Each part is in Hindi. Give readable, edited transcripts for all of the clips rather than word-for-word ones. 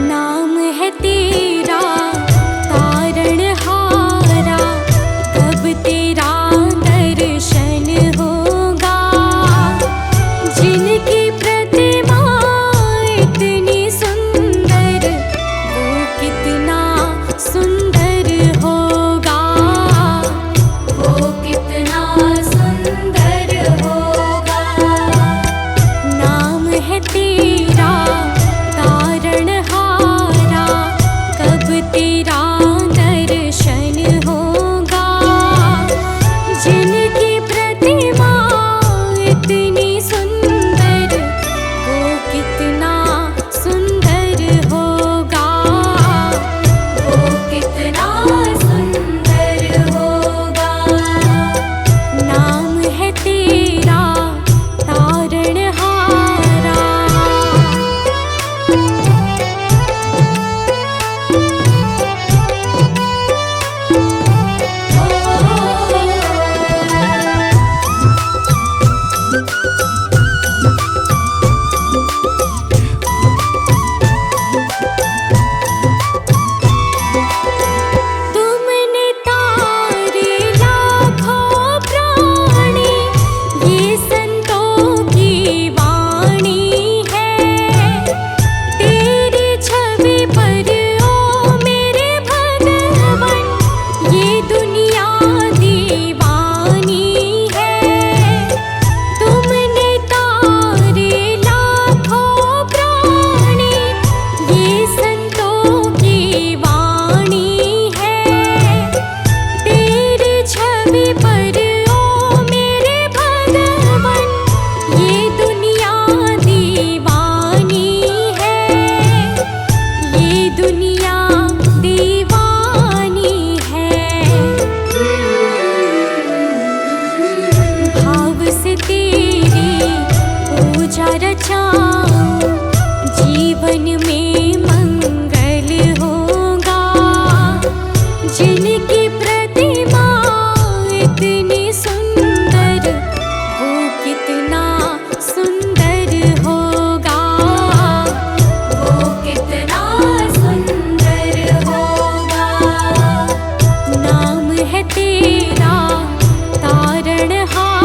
नाम है तेरा तारणहारा, कब तेरा दर्शन होगा। जिनकी प्रतिमा इतनी सुंदर, वो कितना सुंदर होगा, वो कितना सुंदर होगा। नाम है तेरा तारणहारा, कब तेरा दर्शन होगा। जिनकी प्रतिमा इतनी सुंदर, वो कितना सुंदर होगा, वो कितना सुंदर होगा। नाम है तेरा तारणहारा। तुमने तारे लाखों प्राणी, ये संतों की वाणी है। तेरी छवि पर ओ मेरे भगवन, ये दुनिया दीवानी है। तुमने तारे लाखों प्राणी, ये संतों की वाणी है। तेरी छवि पर ओ मेरे भगवन, ये दुनिया दीवानी है, ये दुनिया दीवानी है। भाव से तेरी पूजा रचाऊं, जीवन में मंगल होगा। जिनकी प्रतिमा इतनी सुंदर, वो कितना सुंदर होगा, वो कितना सुंदर होगा। नाम है तेरा तारणहारा।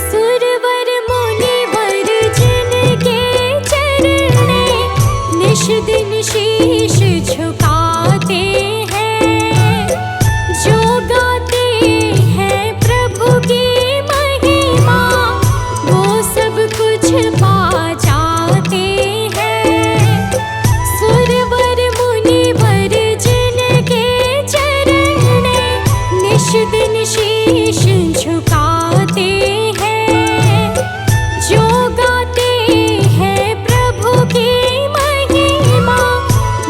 सुरवर मुनिवर जिनके चरणे, निश दिन शीश झुकाते हैं। जो गाते हैं प्रभु की महिमा, वो सब कुछ पा जाते हैं। सुरवर मुनिवर जिनके चरणे, निश दिन शीश झुकाते हैं। जो गाते हैं प्रभु की महिमा,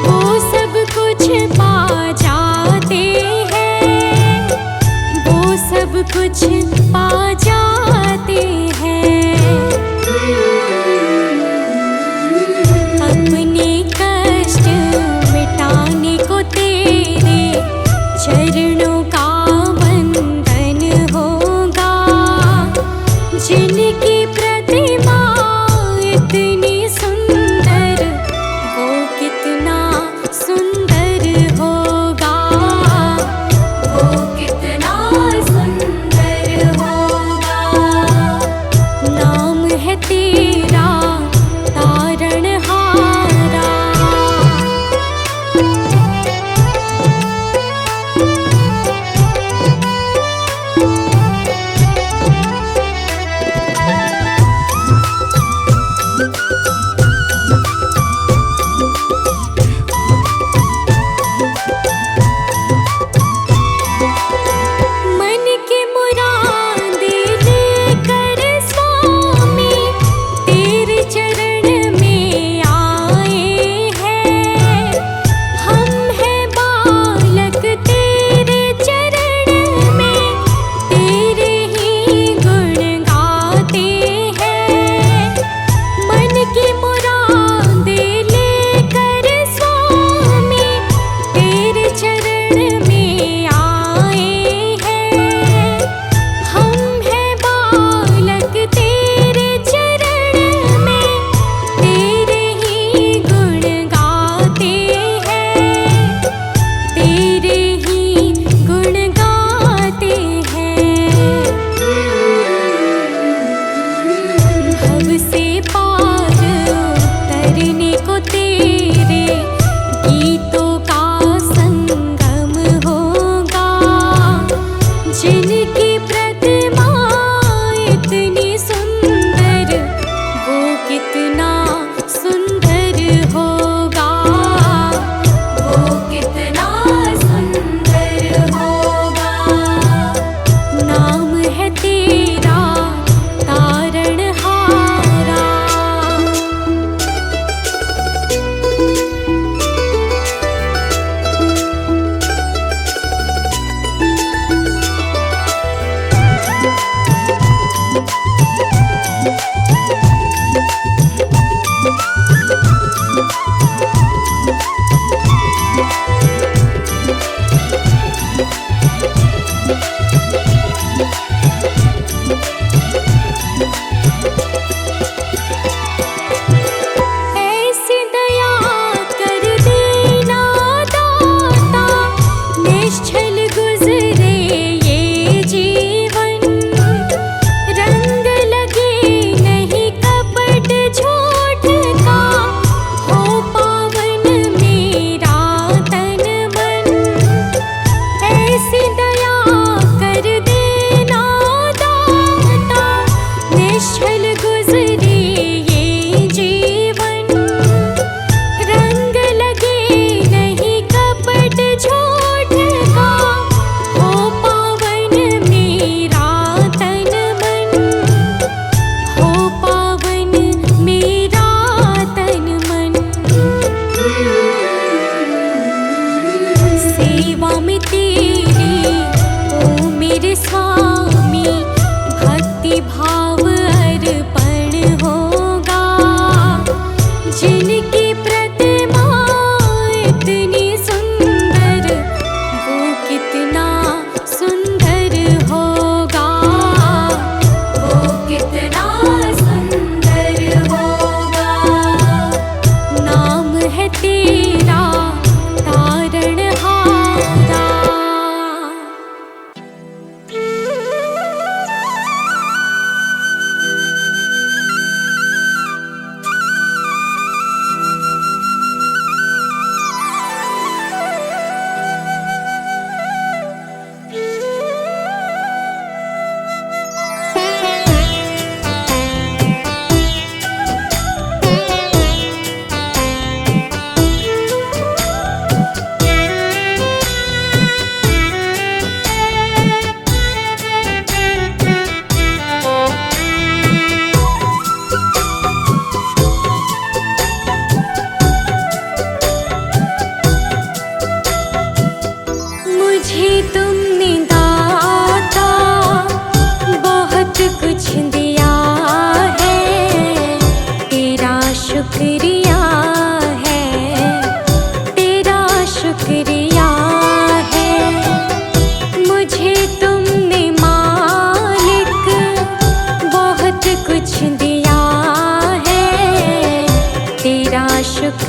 वो सब कुछ पा जाते हैं, वो सब कुछ पा जाते हैं। अपने कष्ट मिटाने को तेरे चरणों का वंदन होगा। जिनकी प्रतिमा इतनी सुंदर, वो कितना सुंदर होगा, वो कितना सुंदर होगा। नाम है तेरा तारणहारा। मन के मुरादे लेकर स्वामी,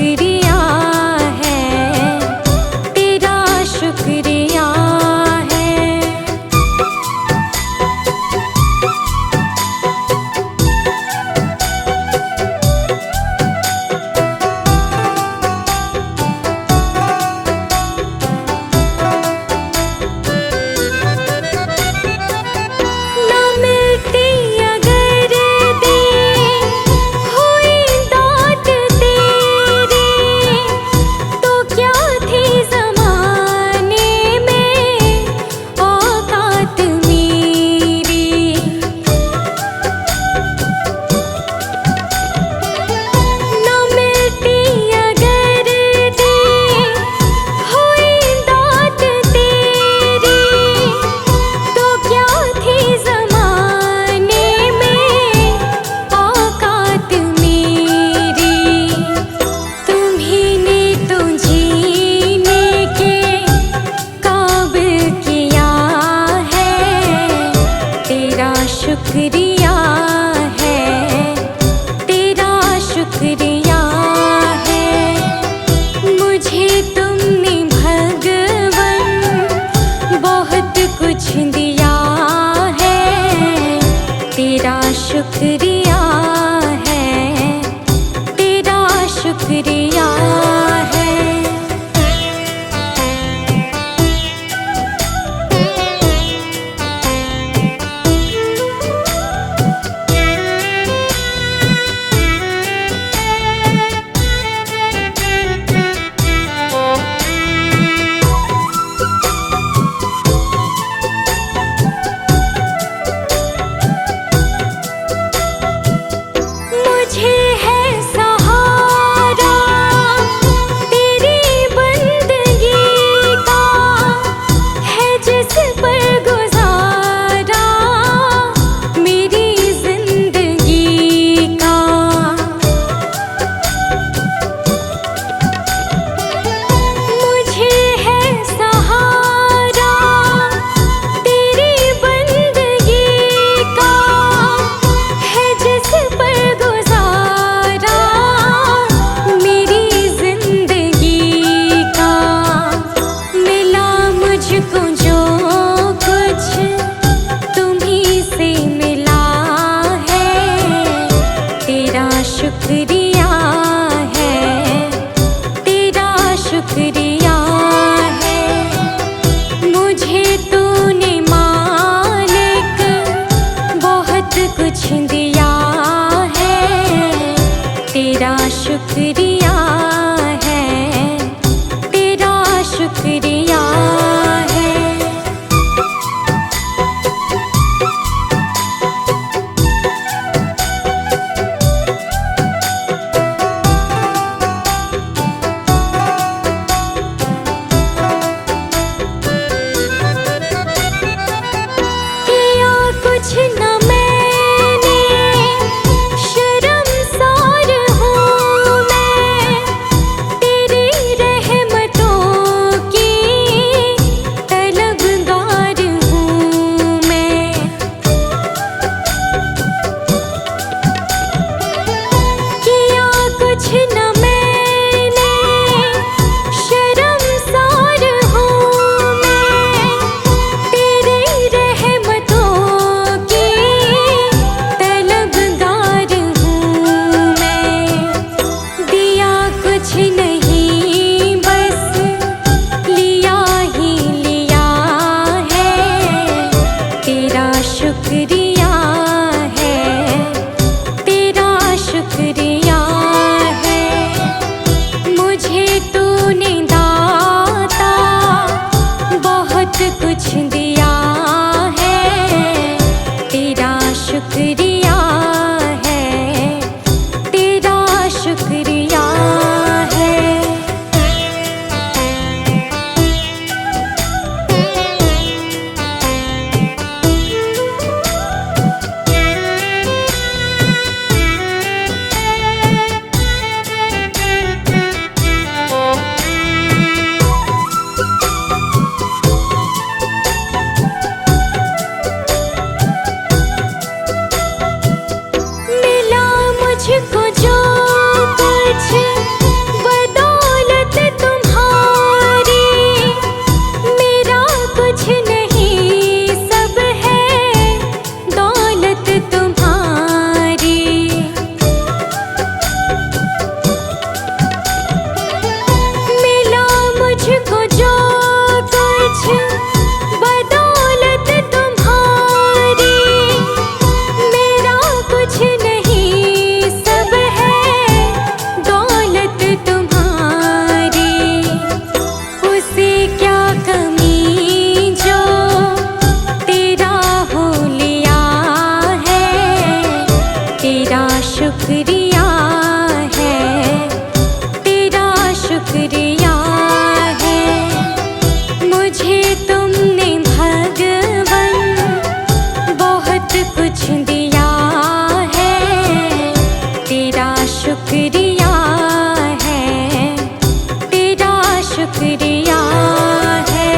शुक्रिया है, तेरा शुक्रिया है। ना मिलती अगर देर हुई दात तेरी, तो क्या थी ज़माने में औकात मेरी। ना मिलती अगर देर हुई दात तेरी, तो क्या थी ज़माने में औकात मेरी। तुम्हीं ने तो जीने के काबिल किया है, तेरा शुक्रिया है, तेरा शुक्रिया है। मुझे तुमने भगवन बहुत कुछ दिया है, तेरा शुक्रिया है, तेरा शुक्रिया है। मुझे है सहारा तेरी बंदगी का, है जिस पर गुजारा मेरी जिंदगी का। मुझे है सहारा तेरी बंदगी का, है जिस पर गुजारा मेरी जिंदगी का। मिला मुझको जो कुछ तुम्हीं से मिला है, तेरा शुक्रिया है, तेरा शुक्रिया है। मुझे तूने मालिक बहुत कुछ दिया है, तेरा शुक्रिया है, तेरा शुक्रिया है। किया कुछ न मैंने, शर्मसार हूँ मैं, तेरी रहमतों की तलबगार हूँ मैं। किया कुछ न मैंने, शर्मसार हूँ मैं, तेरी रहमतों की तलबगार हूँ मैं। दिया कुछ नहीं बस लिया ही लिया है, तेरा शुक्रिया है, तेरा शुक्रिया है। मुझे तूने दाता बहुत कुछ दिया है, तेरा शुक्रिया है, तेरा शुक्रिया है। मुझको जो कुछ शुक्रिया है, तेरा शुक्रिया है। मुझे तुमने भगवन बहुत कुछ दिया है, तेरा शुक्रिया है, तेरा शुक्रिया है।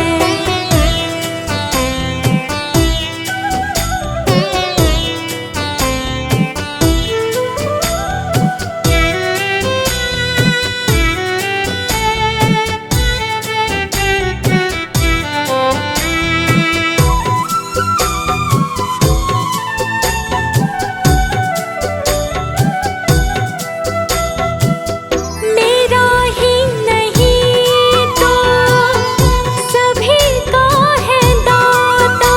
मेरा ही नहीं तो सभी का है दाता,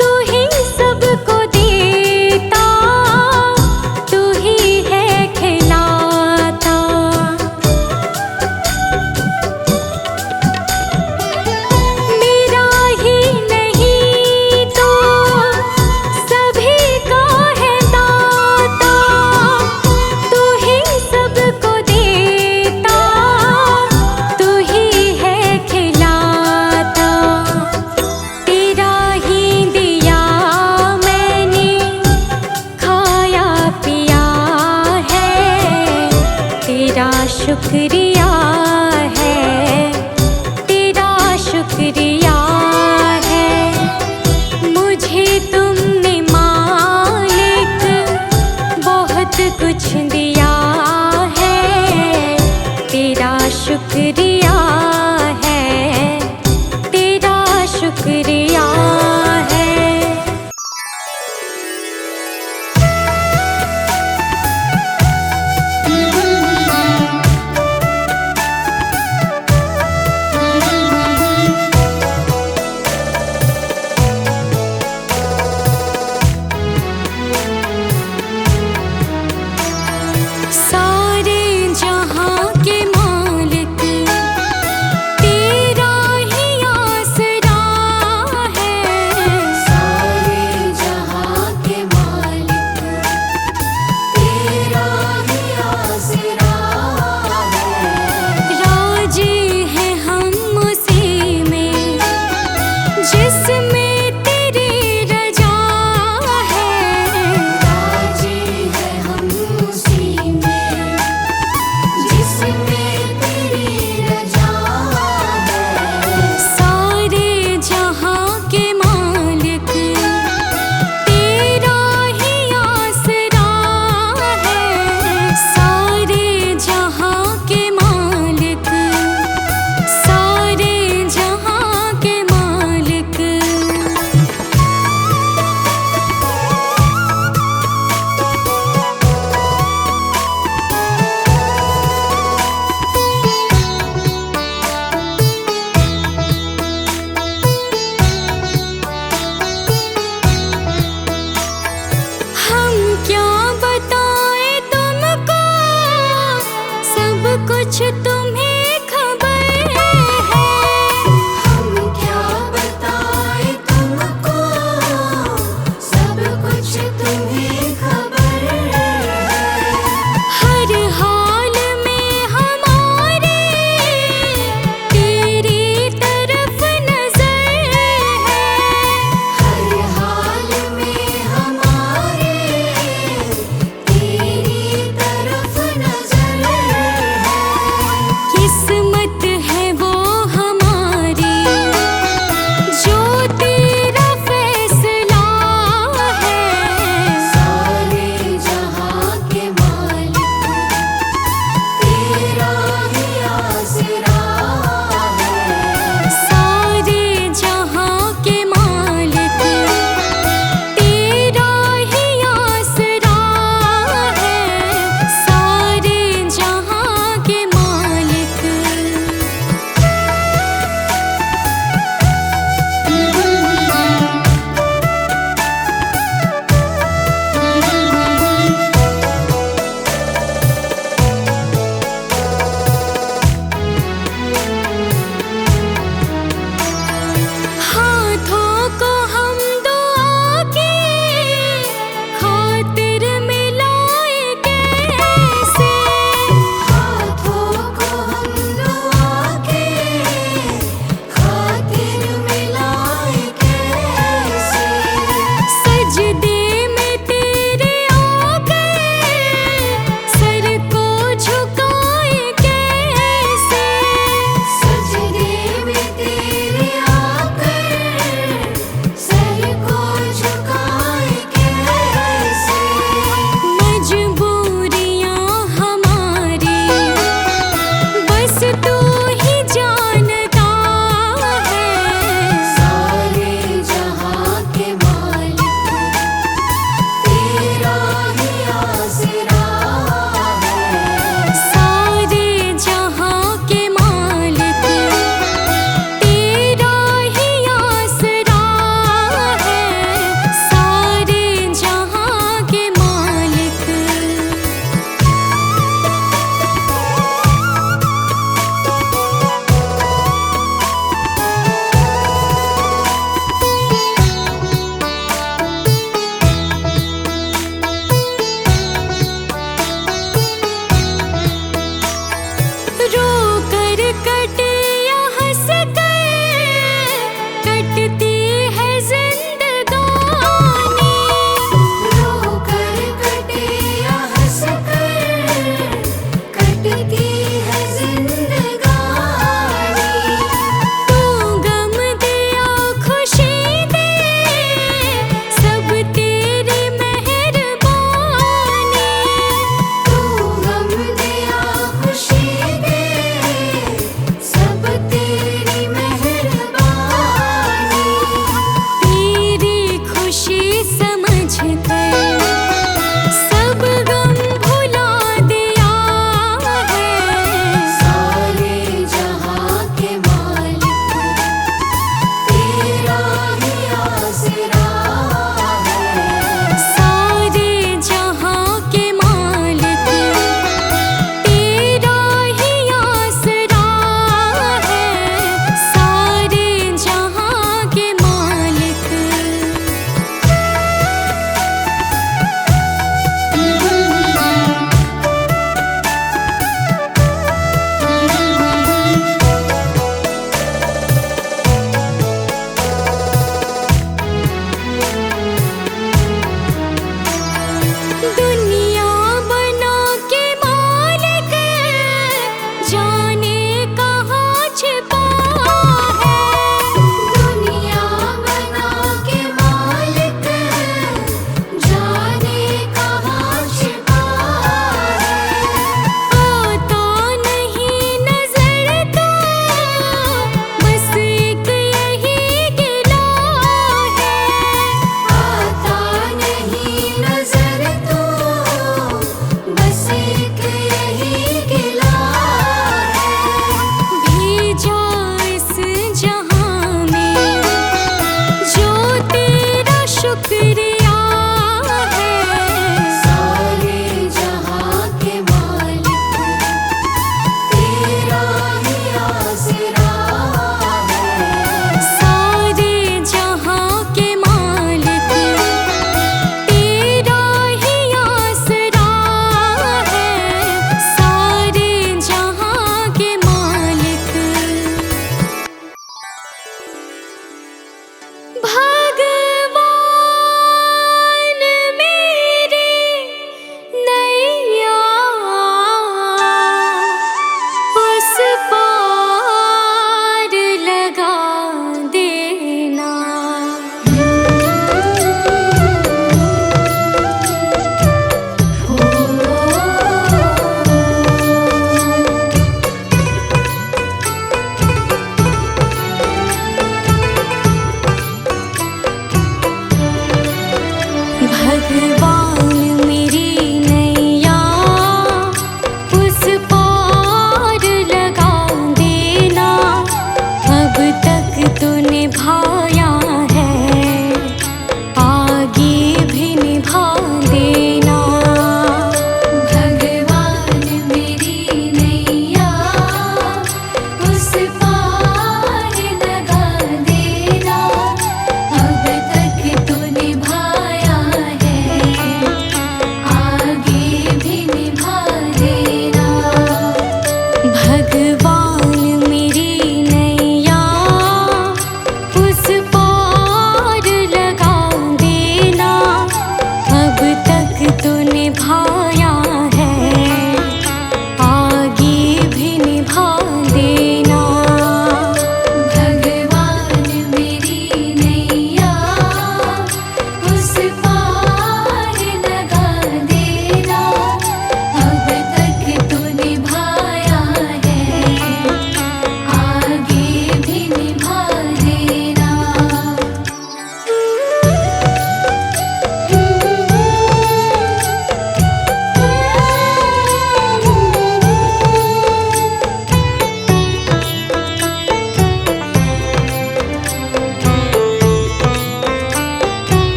तू ही सबको देता, तू ही है खिलाता। मेरा ही नहीं तो सभी का है दाता, तू ही सबको देता, तू ही है खिलाता। तेरा ही दिया मैंने खाया पिया है, तेरा शुक्रिया है, तेरा शुक्रिया है। मुझे तुमने मालिक बहुत कुछ दिया है, तेरा शुक्रिया है, तेरा शुक्रिया है। सारे जहां के मालिक तेरा ही आसरा है, सारे जहां के मालिक तेरा ही आसरा है। राजी है हम उसी में जिसमें तेरी रजा है, राजी है हम उसी में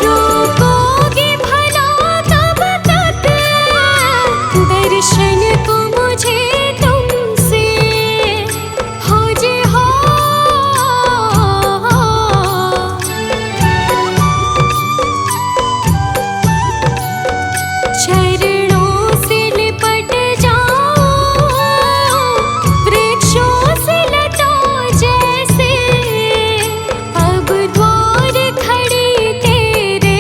रोकोगे भला कब तक दर्शन को मुझे तुमसे हो जे हो। चरणों से लिपट जाओ वृक्षों से लता जैसे, अब द्वार खड़ी तेरे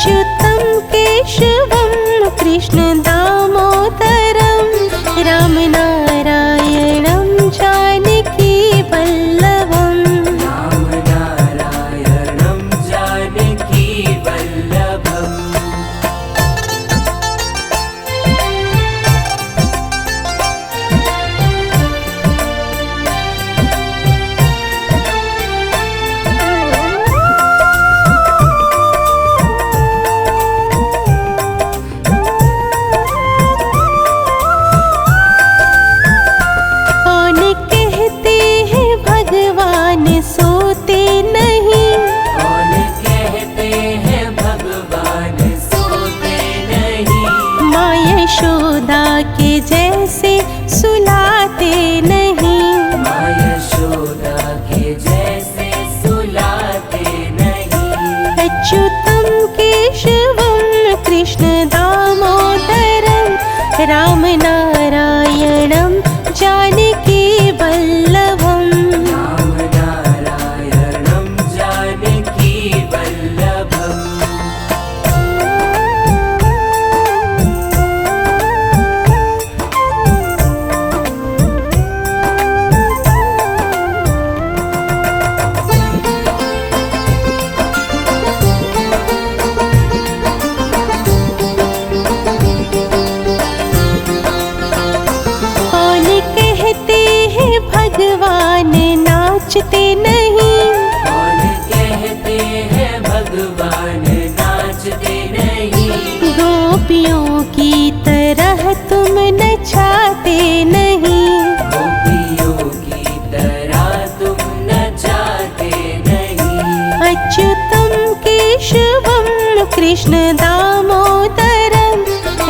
अच्युतं केशवं कृष्ण दामोदरं रामनारायणं जानकी वल्लभम् रामनारायणं जानकी वल्लभम् यशोदा के जैसे सुलाते नहीं, माँ यशोदा के जैसे सुलाते नहीं। अच्युतं केशवं कृष्ण दामोदरं रामनारायणं जानकी वल्लभम् रामनारायणं जानकी वल्लभम् भगवान नाचते नहीं, कौन कहते हैं भगवान नाचते नहीं। गोपियों की तरह तुम नचाते नहीं, गोपियों की तरह तुम नचाते नहीं। अच्युतं केशवं कृष्ण दामोदरं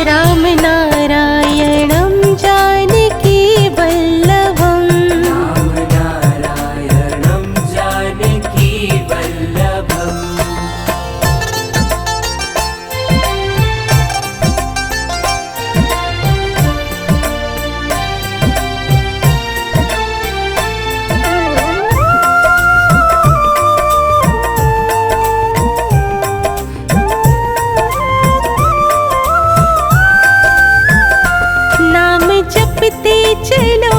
रामनारायणं जानकी वल्लभम् रामनारायणं जानकी वल्लभम् नाम जपते चलो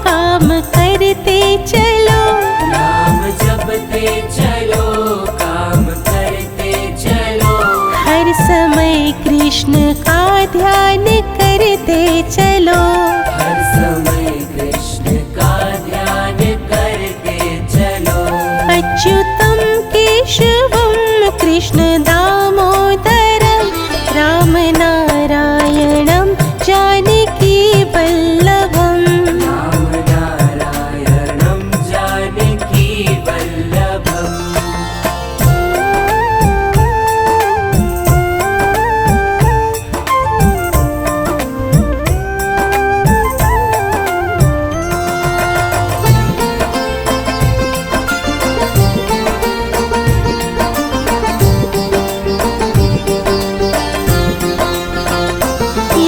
काम करते चलो, नाम जपते चलो काम करते चलो। हर समय कृष्ण का ध्यान करते चलो, हर समय कृष्ण का ध्यान करते चलो। अच्युतं केशवं कृष्ण दामोदरं रामनारायणं जानकी वल्लभम् रामनारायणं जानकी वल्लभम्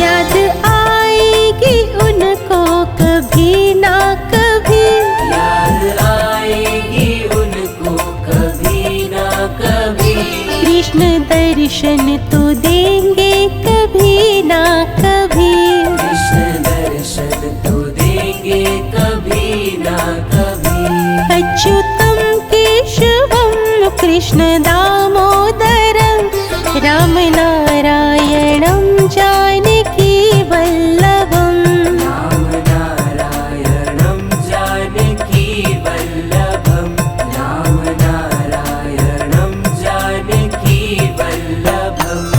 याद आएगी उनको कभी ना कभी, याद आएगी उनको कभी ना कभी। कृष्ण दर्शन तो देंगे कभी ना कभी, कृष्ण दर्शन तो देंगे कभी ना कभी। अच्युतं केशवं कृष्ण दामोदरं रामनारायणं जानकी वल्लभम् रामनारायणं जानकी वल्लभम् रामनारायणं जानकी वल्लभम्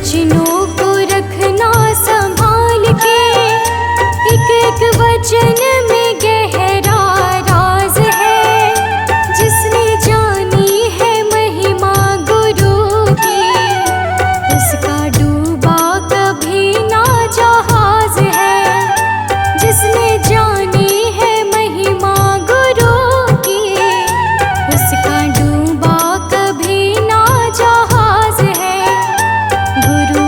वचनों को रखना संभाल के, एक एक वचन में गहरा राज है। जिसने जानी है महिमा गुरु की, उसका डूबा कभी ना जहाज है। जिसने जानी है महिमा गुरु की, उसका डूबा कभी ना जहाज है। गुरु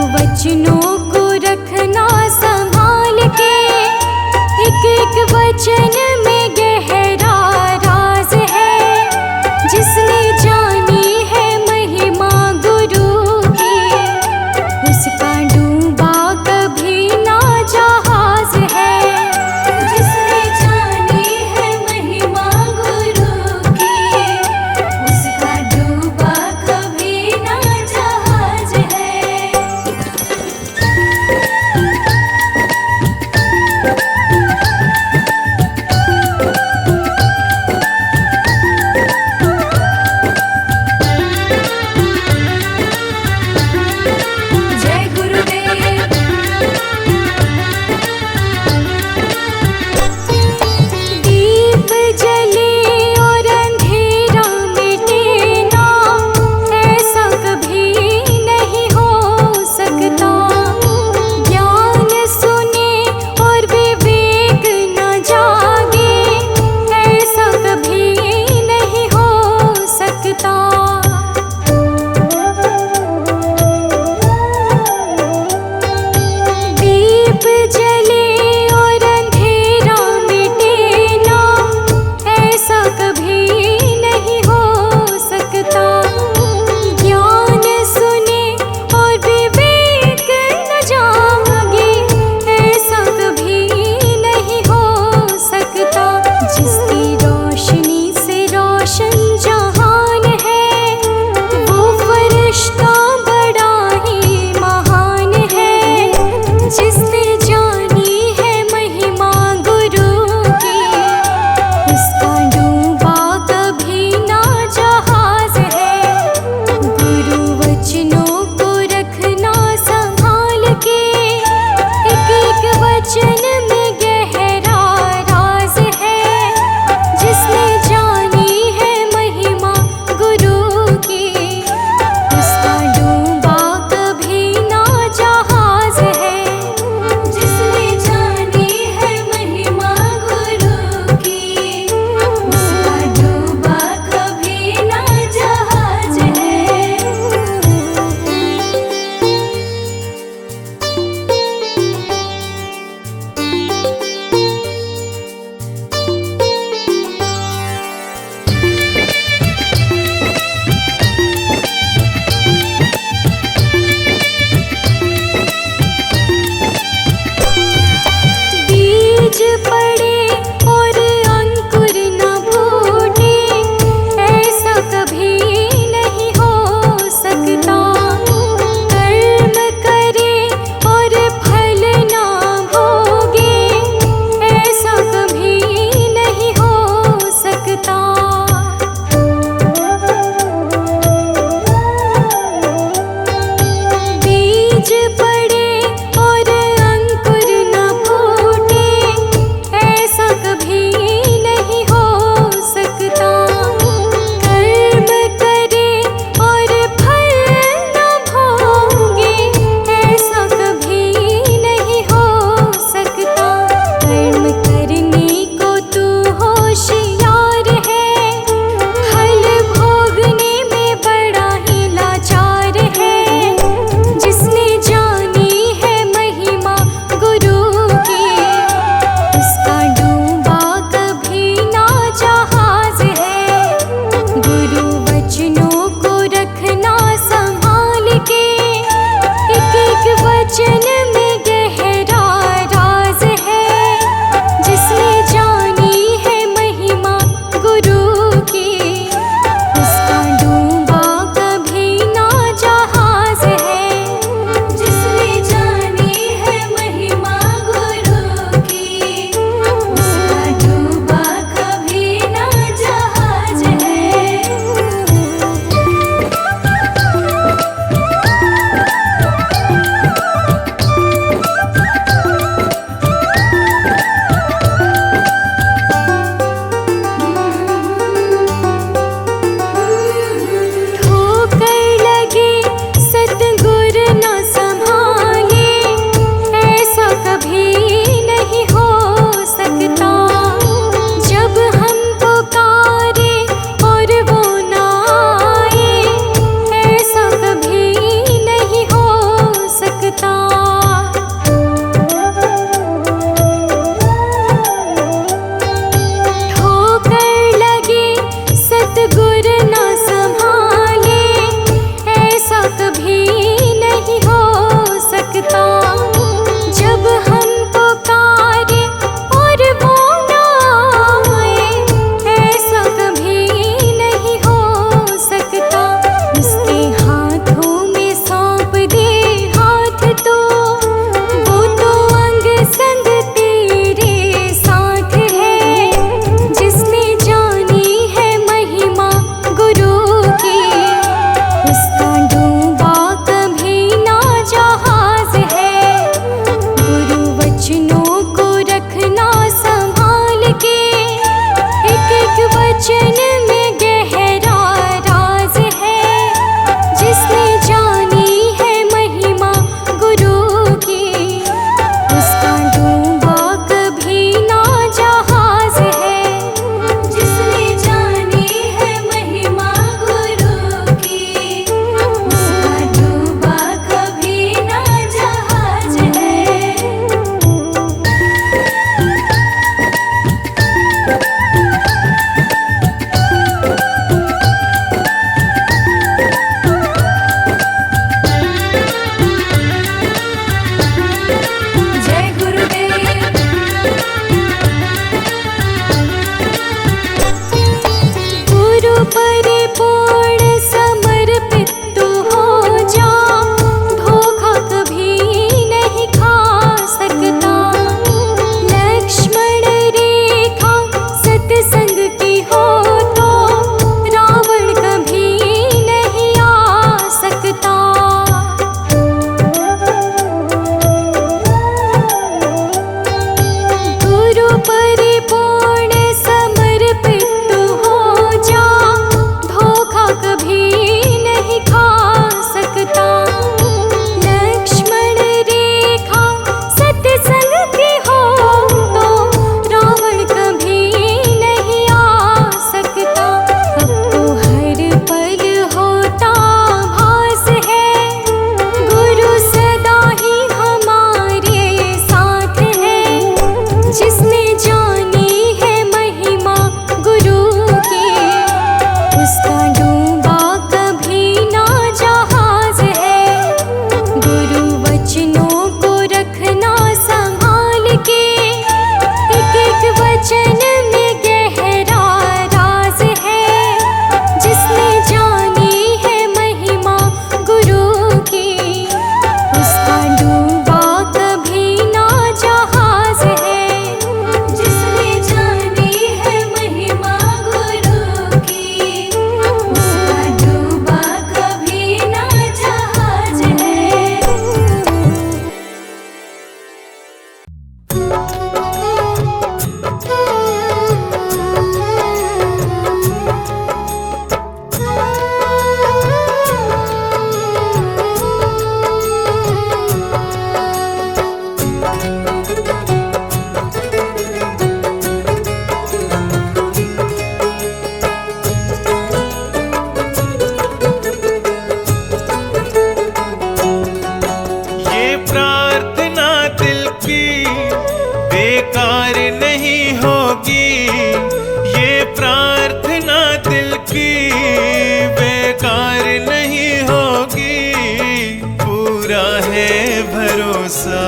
पूरा है भरोसा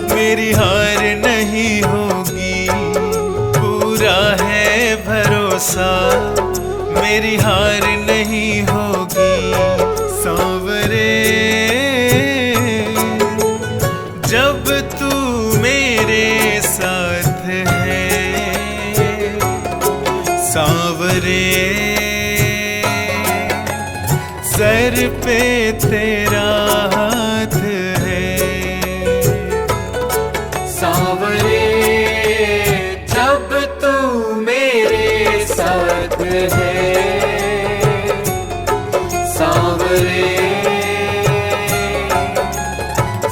मेरी हार नहीं होगी, पूरा है भरोसा मेरी हार नहीं होगी। सांवरे जब तू मेरे साथ है, सांवरे सर पे तेरा हाथ है। सांवरे जब तू मेरे साथ है, सांवरे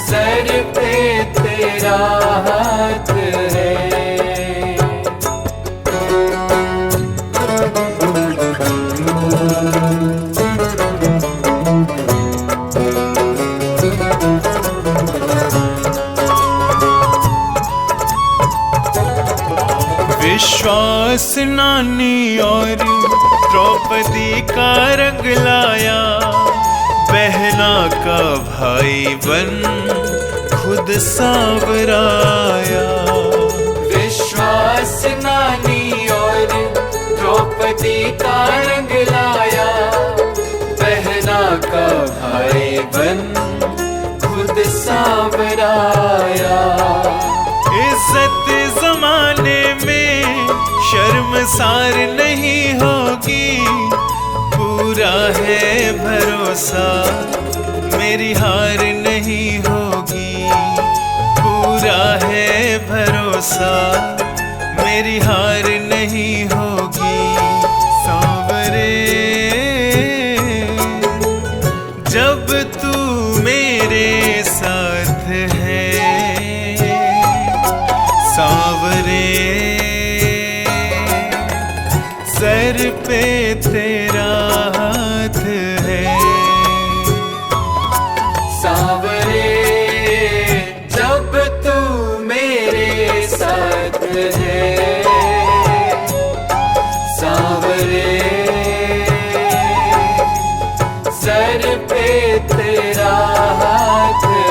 सर पे तेरा हाथ है। विश्वास नानी और द्रौपदी का रंग लाया, बहना का भाई बन खुद सांवराया। विश्वास नानी और द्रौपदी का रंग लाया, बहना का भाई बन खुद सांवराया। इज्जत जमाने में शर्मसार नहीं होगी, पूरा है भरोसा मेरी हार नहीं होगी, पूरा है भरोसा मेरी हार नहीं होगी। सांवरे जब तू मेरे साथ है, सांवरे सर पे तेरा हाथ है। सांवरे जब तू मेरे साथ है, सांवरे सर पे तेरा हाथ है।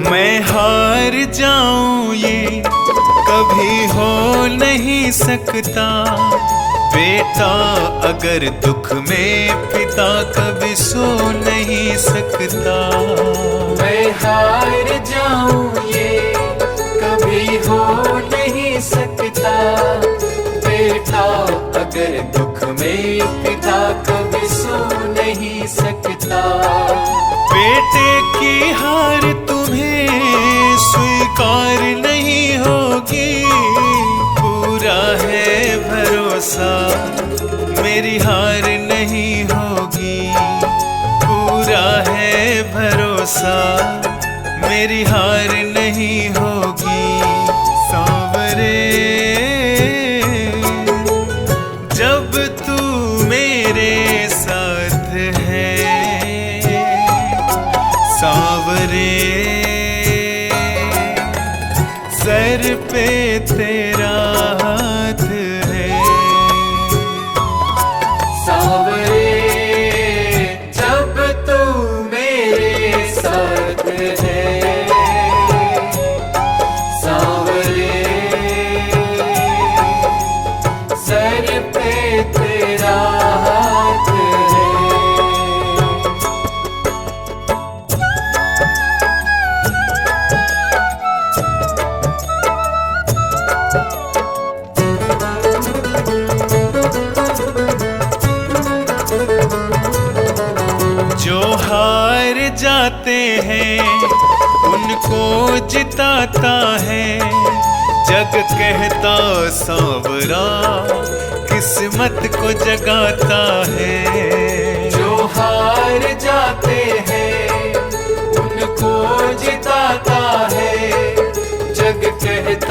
मैं हार जाऊं ये कभी हो नहीं सकता, बेटा अगर दुख में पिता कभी सो नहीं सकता। मैं हार जाऊं ये कभी हो नहीं सकता, बेटा अगर दुख में पिता कभी सो नहीं सकता। बेटे की हार तुम्हें स्वीकार नहीं होगी, पूरा है भरोसा मेरी हार नहीं होगी, पूरा है भरोसा मेरी हार नहीं होगी। सांवरे जब तू मेरे साथ है, सांवरे सर पे तेरा हाथ है। सांवरे जब तू मेरे साथ है, सांवरे सर पे तेरा हाथ है। जो हार जाते हैं उनको जिताता है, जग कहता सांवरा किस्मत को जगाता है। जो हार जाते हैं उनको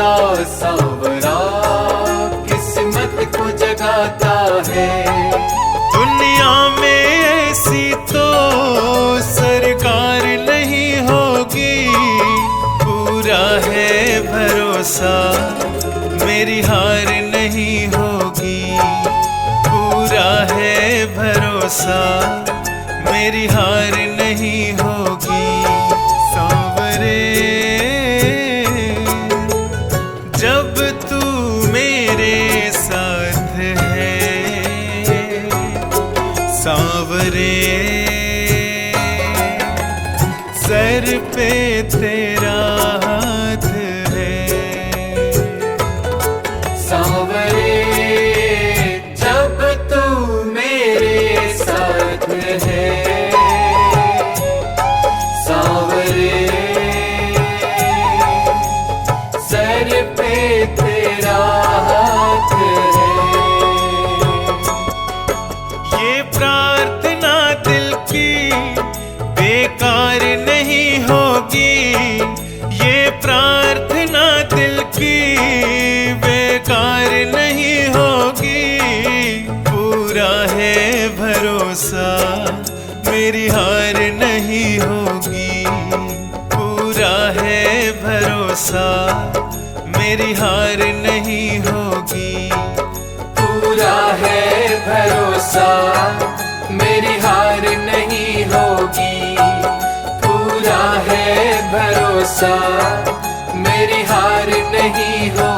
कहता सांवरा किस्मत को जगाता है। दुनिया में ऐसी तो सरकार नहीं होगी, पूरा है भरोसा मेरी हार नहीं होगी, पूरा है भरोसा मेरी हार नहीं होगी। सांवरे जब तू मेरे साथ है, सांवरे सर पे तेरा हाथ है। सांवरे जब तू मेरे साथ है, सांवरे सर पे तेरा हाथ है। ये प्रार्थना दिल की बेकार नहीं होगी, ये प्रार्थना दिल की बेकार नहीं होगी, पूरा है भरोसा मेरी हार नहीं होगी, पूरा है भरोसा मेरी हार नहीं होगी, पूरा है भरोसा मेरी हार नहीं होगी, पूरा है भरोसा मेरी हार नहीं होगी।